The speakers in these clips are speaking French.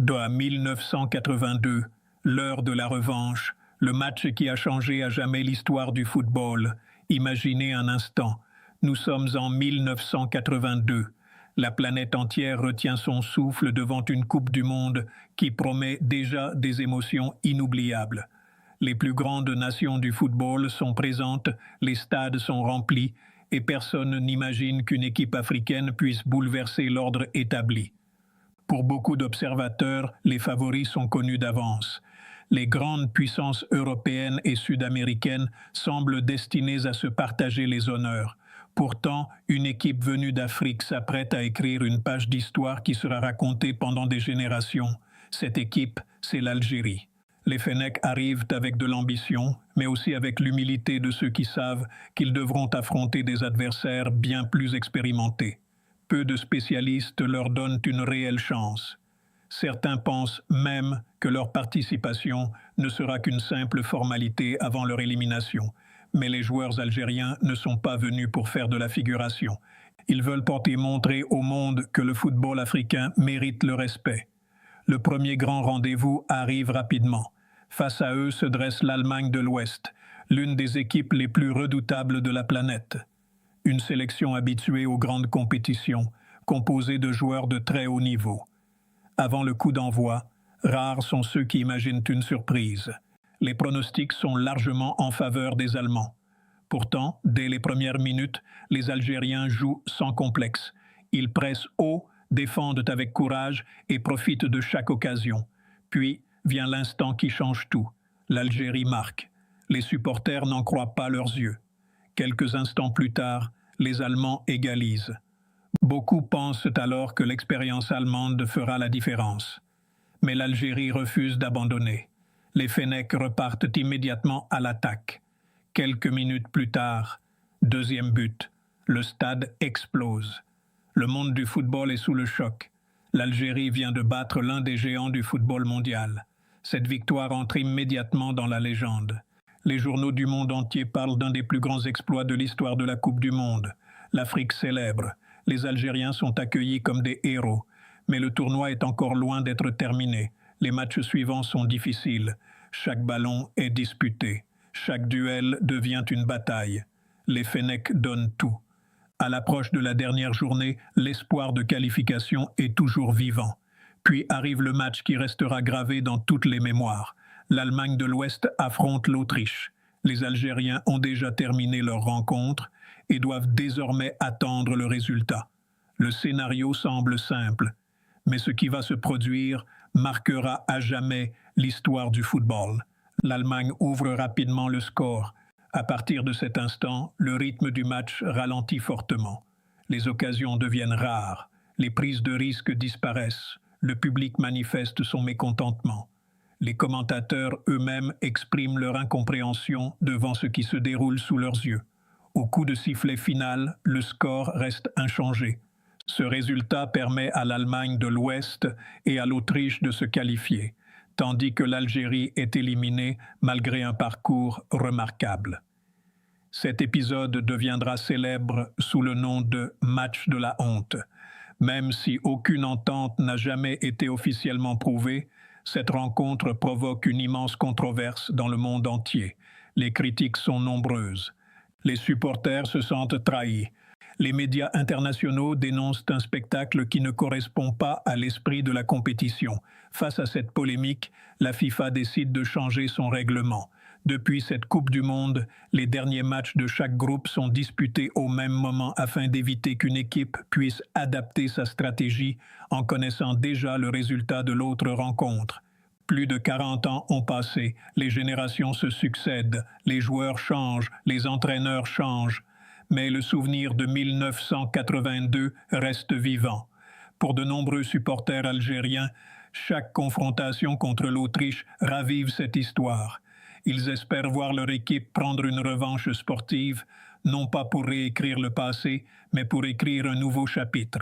De 1982, l'heure de la revanche, le match qui a changé à jamais l'histoire du football. Imaginez un instant, nous sommes en 1982. La planète entière retient son souffle devant une Coupe du Monde qui promet déjà des émotions inoubliables. Les plus grandes nations du football sont présentes, les stades sont remplis et personne n'imagine qu'une équipe africaine puisse bouleverser l'ordre établi. Pour beaucoup d'observateurs, les favoris sont connus d'avance. Les grandes puissances européennes et sud-américaines semblent destinées à se partager les honneurs. Pourtant, une équipe venue d'Afrique s'apprête à écrire une page d'histoire qui sera racontée pendant des générations. Cette équipe, c'est l'Algérie. Les Fennecs arrivent avec de l'ambition, mais aussi avec l'humilité de ceux qui savent qu'ils devront affronter des adversaires bien plus expérimentés. Peu de spécialistes leur donnent une réelle chance. Certains pensent même que leur participation ne sera qu'une simple formalité avant leur élimination. Mais les joueurs algériens ne sont pas venus pour faire de la figuration. Ils veulent montrer au monde que le football africain mérite le respect. Le premier grand rendez-vous arrive rapidement. Face à eux se dresse l'Allemagne de l'Ouest, l'une des équipes les plus redoutables de la planète. Une sélection habituée aux grandes compétitions, composée de joueurs de très haut niveau. Avant le coup d'envoi, rares sont ceux qui imaginent une surprise. Les pronostics sont largement en faveur des Allemands. Pourtant, dès les premières minutes, les Algériens jouent sans complexe. Ils pressent haut, défendent avec courage et profitent de chaque occasion. Puis vient l'instant qui change tout. L'Algérie marque. Les supporters n'en croient pas leurs yeux. Quelques instants plus tard, les Allemands égalisent. Beaucoup pensent alors que l'expérience allemande fera la différence. Mais l'Algérie refuse d'abandonner. Les Fennecs repartent immédiatement à l'attaque. Quelques minutes plus tard, deuxième but, le stade explose. Le monde du football est sous le choc. L'Algérie vient de battre l'un des géants du football mondial. Cette victoire entre immédiatement dans la légende. Les journaux du monde entier parlent d'un des plus grands exploits de l'histoire de la Coupe du Monde. L'Afrique célèbre. Les Algériens sont accueillis comme des héros. Mais le tournoi est encore loin d'être terminé. Les matchs suivants sont difficiles. Chaque ballon est disputé. Chaque duel devient une bataille. Les Fennecs donnent tout. À l'approche de la dernière journée, l'espoir de qualification est toujours vivant. Puis arrive le match qui restera gravé dans toutes les mémoires. L'Allemagne de l'Ouest affronte l'Autriche. Les Algériens ont déjà terminé leur rencontre et doivent désormais attendre le résultat. Le scénario semble simple, mais ce qui va se produire marquera à jamais l'histoire du football. L'Allemagne ouvre rapidement le score. À partir de cet instant, le rythme du match ralentit fortement. Les occasions deviennent rares. Les prises de risque disparaissent. Le public manifeste son mécontentement. Les commentateurs eux-mêmes expriment leur incompréhension devant ce qui se déroule sous leurs yeux. Au coup de sifflet final, le score reste inchangé. Ce résultat permet à l'Allemagne de l'Ouest et à l'Autriche de se qualifier, tandis que l'Algérie est éliminée malgré un parcours remarquable. Cet épisode deviendra célèbre sous le nom de « match de la honte ». Même si aucune entente n'a jamais été officiellement prouvée, cette rencontre provoque une immense controverse dans le monde entier. Les critiques sont nombreuses. Les supporters se sentent trahis. Les médias internationaux dénoncent un spectacle qui ne correspond pas à l'esprit de la compétition. Face à cette polémique, la FIFA décide de changer son règlement. Depuis cette Coupe du Monde, les derniers matchs de chaque groupe sont disputés au même moment afin d'éviter qu'une équipe puisse adapter sa stratégie en connaissant déjà le résultat de l'autre rencontre. Plus de 40 ans ont passé, les générations se succèdent, les joueurs changent, les entraîneurs changent. Mais le souvenir de 1982 reste vivant. Pour de nombreux supporters algériens, chaque confrontation contre l'Autriche ravive cette histoire. Ils espèrent voir leur équipe prendre une revanche sportive, non pas pour réécrire le passé, mais pour écrire un nouveau chapitre.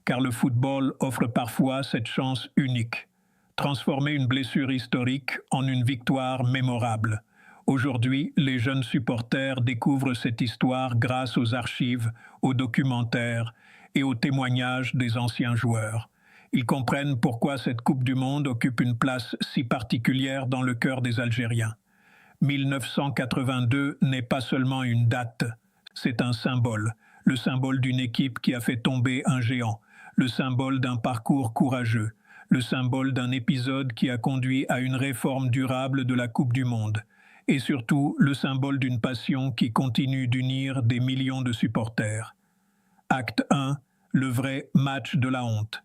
Car le football offre parfois cette chance unique. Transformer une blessure historique en une victoire mémorable. Aujourd'hui, les jeunes supporters découvrent cette histoire grâce aux archives, aux documentaires et aux témoignages des anciens joueurs. Ils comprennent pourquoi cette Coupe du Monde occupe une place si particulière dans le cœur des Algériens. 1982 n'est pas seulement une date, c'est un symbole, le symbole d'une équipe qui a fait tomber un géant, le symbole d'un parcours courageux, le symbole d'un épisode qui a conduit à une réforme durable de la Coupe du Monde, et surtout le symbole d'une passion qui continue d'unir des millions de supporters. Acte 1, le vrai match de la honte.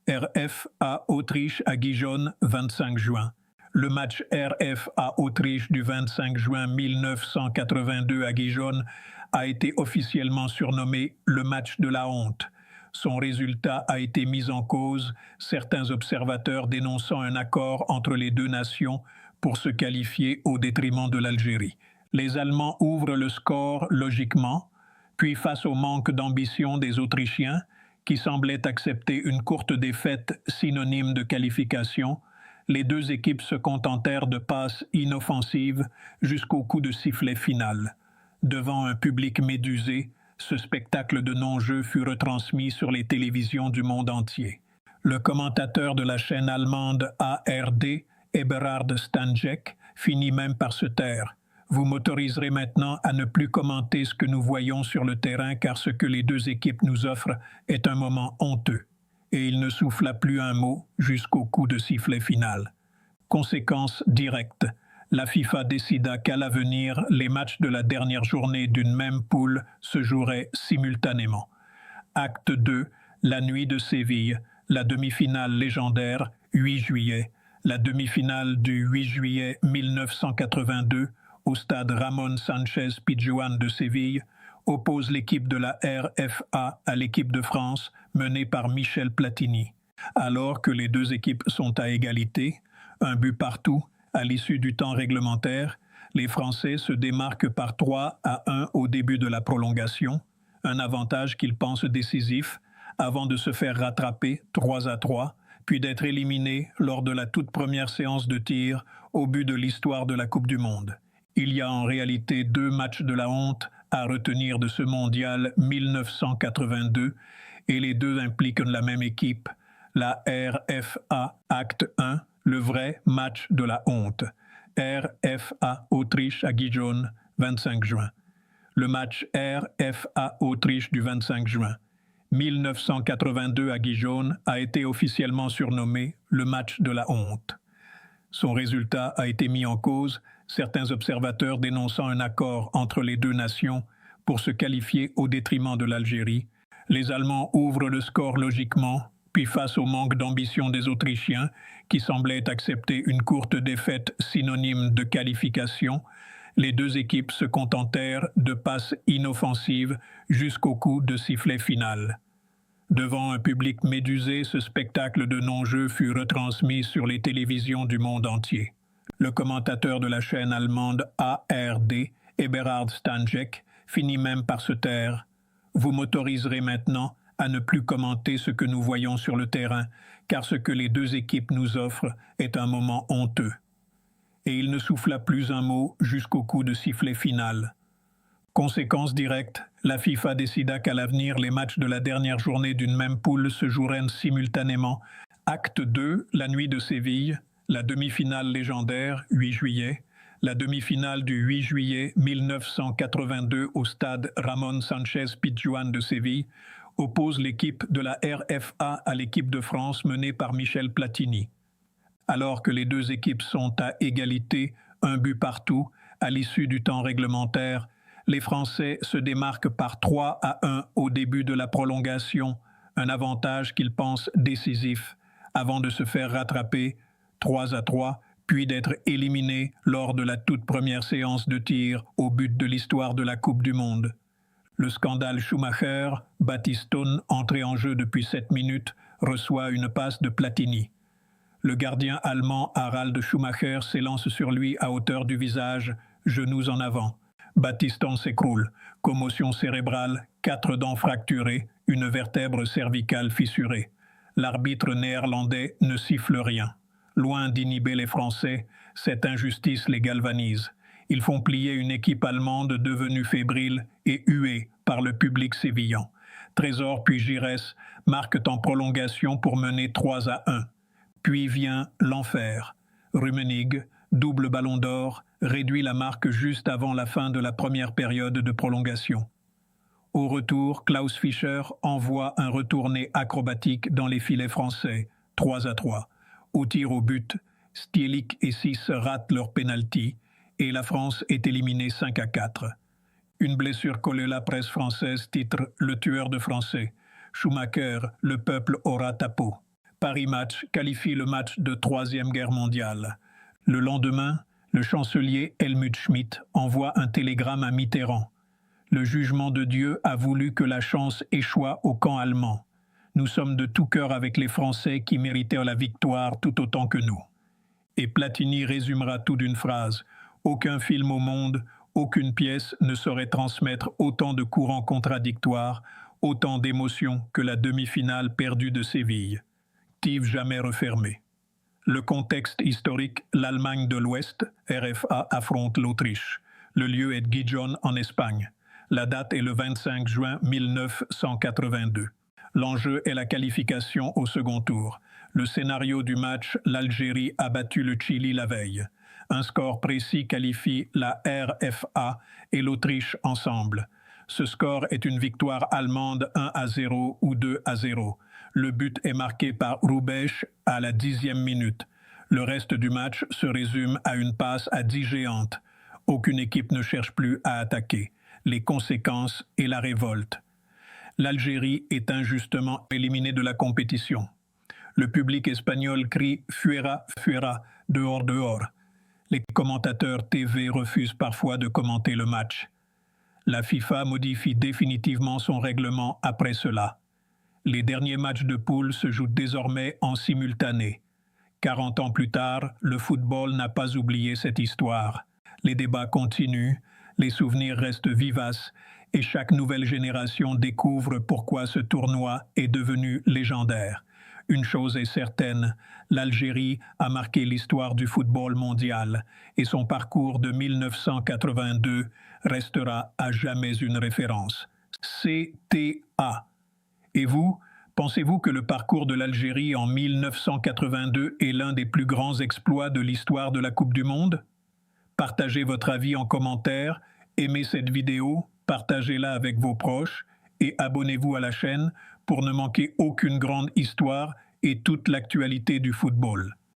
RFA Autriche à Gijón, 25 juin. Le match RFA Autriche du 25 juin 1982 à Gijón a été officiellement surnommé le match de la honte. Son résultat a été mis en cause, certains observateurs dénonçant un accord entre les deux nations pour se qualifier au détriment de l'Algérie. Les Allemands ouvrent le score logiquement, puis face au manque d'ambition des Autrichiens, qui semblaient accepter une courte défaite synonyme de qualification, les deux équipes se contentèrent de passes inoffensives jusqu'au coup de sifflet final. Devant un public médusé, ce spectacle de non-jeu fut retransmis sur les télévisions du monde entier. Le commentateur de la chaîne allemande ARD, Eberhard Stanjek, finit même par se taire. Vous m'autoriserez maintenant à ne plus commenter ce que nous voyons sur le terrain car ce que les deux équipes nous offrent est un moment honteux. Et il ne souffla plus un mot jusqu'au coup de sifflet final. Conséquence directe, la FIFA décida qu'à l'avenir, les matchs de la dernière journée d'une même poule se joueraient simultanément. Acte 2, la nuit de Séville, la demi-finale légendaire, 8 juillet. La demi-finale du 8 juillet 1982, au stade Ramón Sánchez Pizjuán de Séville, oppose l'équipe de la RFA à l'équipe de France, menée par Michel Platini. Alors que les deux équipes sont à égalité, un but partout, à l'issue du temps réglementaire, les Français se démarquent par 3-1 au début de la prolongation, un avantage qu'ils pensent décisif, avant de se faire rattraper 3-3, puis d'être éliminés lors de la toute première séance de tir au but de l'histoire de la Coupe du Monde. Il y a en réalité deux matchs de la honte à retenir de ce mondial 1982 et les deux impliquent la même équipe, la RFA Acte 1, le vrai match de la honte. RFA Autriche à Gijón, 25 juin. Le match RFA Autriche du 25 juin 1982 à Gijón a été officiellement surnommé le match de la honte. Son résultat a été mis en cause, certains observateurs dénonçant un accord entre les deux nations pour se qualifier au détriment de l'Algérie. Les Allemands ouvrent le score logiquement, puis face au manque d'ambition des Autrichiens, qui semblaient accepter une courte défaite synonyme de qualification, les deux équipes se contentèrent de passes inoffensives jusqu'au coup de sifflet final. Devant un public médusé, ce spectacle de non-jeu fut retransmis sur les télévisions du monde entier. Le commentateur de la chaîne allemande ARD, Eberhard Stanjek, finit même par se taire. Vous m'autoriserez maintenant à ne plus commenter ce que nous voyons sur le terrain, car ce que les deux équipes nous offrent est un moment honteux. Et il ne souffla plus un mot jusqu'au coup de sifflet final. Conséquence directe, la FIFA décida qu'à l'avenir, les matchs de la dernière journée d'une même poule se joueraient simultanément. Acte 2, la nuit de Séville, la demi-finale légendaire, 8 juillet, la demi-finale du 8 juillet 1982 au stade Ramón Sánchez Pizjuán de Séville, oppose l'équipe de la RFA à l'équipe de France menée par Michel Platini. Alors que les deux équipes sont à égalité, un but partout, à l'issue du temps réglementaire, les Français se démarquent par 3-1 au début de la prolongation, un avantage qu'ils pensent décisif, avant de se faire rattraper 3-3, puis d'être éliminés lors de la toute première séance de tir au but de l'histoire de la Coupe du Monde. Le scandale Schumacher, Battistone, entré en jeu depuis 7 minutes, reçoit une passe de Platini. Le gardien allemand Harald Schumacher s'élance sur lui à hauteur du visage, genoux en avant. Battistone s'écroule, commotion cérébrale, 4 dents fracturées, une vertèbre cervicale fissurée. L'arbitre néerlandais ne siffle rien. Loin d'inhiber les Français, cette injustice les galvanise. Ils font plier une équipe allemande devenue fébrile et huée par le public sévillan. Trésor puis Giresse marquent en prolongation pour mener 3-1. Puis vient l'enfer. Rummenigge, double ballon d'or, réduit la marque juste avant la fin de la première période de prolongation. Au retour, Klaus Fischer envoie un retourné acrobatique dans les filets français, 3-3. Au tir au but, Stielik et Sis ratent leur penalty et la France est éliminée 5-4. Une blessure collée à la presse française titre « Le tueur de Français ». Schumacher, le peuple aura ta peau. Paris Match qualifie le match de Troisième Guerre mondiale. Le lendemain, le chancelier Helmut Schmidt envoie un télégramme à Mitterrand. Le jugement de Dieu a voulu que la chance échoue au camp allemand. Nous sommes de tout cœur avec les Français qui méritaient la victoire tout autant que nous. Et Platini résumera tout d'une phrase. Aucun film au monde, aucune pièce ne saurait transmettre autant de courants contradictoires, autant d'émotions que la demi-finale perdue de Séville. Tive jamais refermée. Le contexte historique, l'Allemagne de l'Ouest, RFA affronte l'Autriche. Le lieu est Gijón en Espagne. La date est le 25 juin 1982. L'enjeu est la qualification au second tour. Le scénario du match, l'Algérie a battu le Chili la veille. Un score précis qualifie la RFA et l'Autriche ensemble. Ce score est une victoire allemande 1-0 ou 2-0. Le but est marqué par Hrubesch à la 10e minute. Le reste du match se résume à une passe à 10 géantes. Aucune équipe ne cherche plus à attaquer. Les conséquences et la révolte. L'Algérie est injustement éliminée de la compétition. Le public espagnol crie « Fuera, fuera, dehors, dehors ». Les commentateurs TV refusent parfois de commenter le match. La FIFA modifie définitivement son règlement après cela. Les derniers matchs de poule se jouent désormais en simultané. 40 ans plus tard, le football n'a pas oublié cette histoire. Les débats continuent, les souvenirs restent vivaces et chaque nouvelle génération découvre pourquoi ce tournoi est devenu légendaire. Une chose est certaine, l'Algérie a marqué l'histoire du football mondial et son parcours de 1982 restera à jamais une référence. CTA. Et vous, pensez-vous que le parcours de l'Algérie en 1982 est l'un des plus grands exploits de l'histoire de la Coupe du Monde? Partagez votre avis en commentaire, aimez cette vidéo, partagez-la avec vos proches et abonnez-vous à la chaîne pour ne manquer aucune grande histoire et toute l'actualité du football.